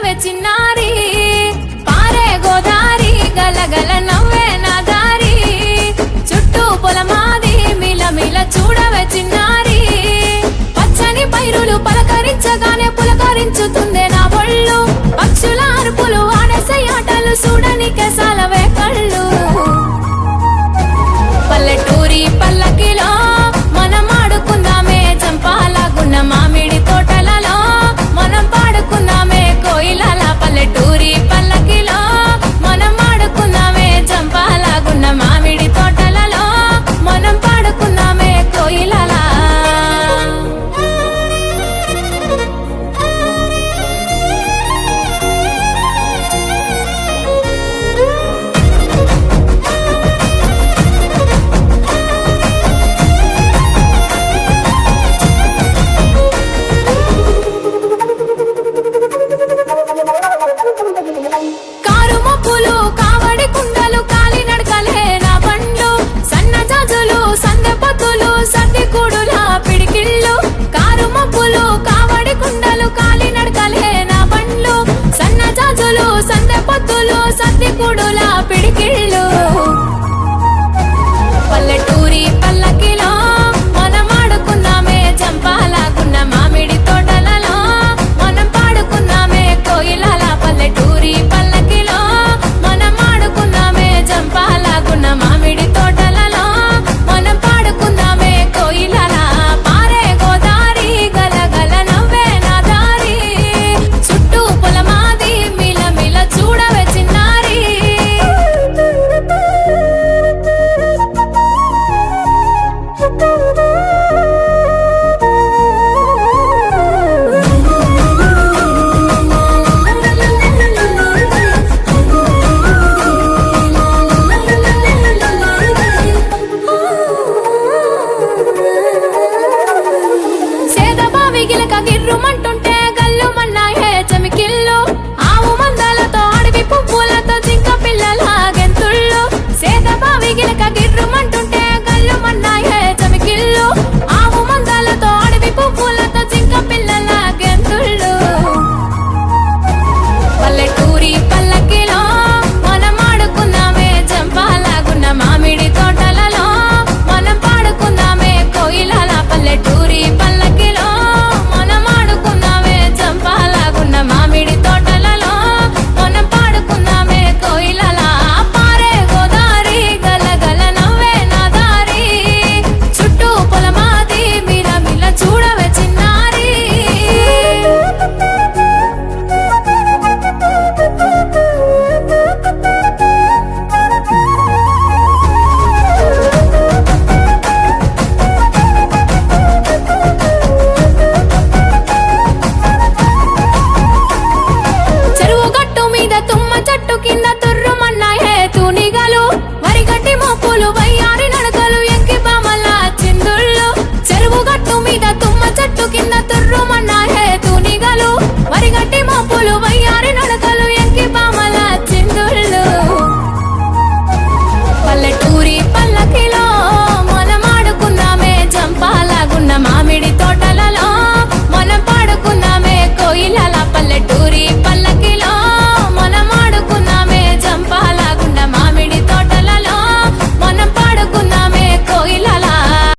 చూడవే చిన్నారి పారే గోదారి గలగల నవ్వే నా దారి చుట్టూ పొలమాది మిలమిల చూడవే చిన్నారి పచ్చని పైరులు పలకరించగానే పులకరించుతుందే నా ఒళ్ళు పక్షుల అరుపులు ఆడసే ఆటలు చూడనికే సాలవే కళ్ళు పల్లెటూరి పల్లకిలో మనం ఆడుకుందామే చంపాలగున్న మామిడి తోటలలో మనం పాడుకుందామే కోయిలల పల్లెటూరి పల్లకిలో మనం ఆడుకుందామే చంపాలగున్న మామిడి తోటలలో మనం పాడుకుందామే కోయిలల కారు మబ్బులు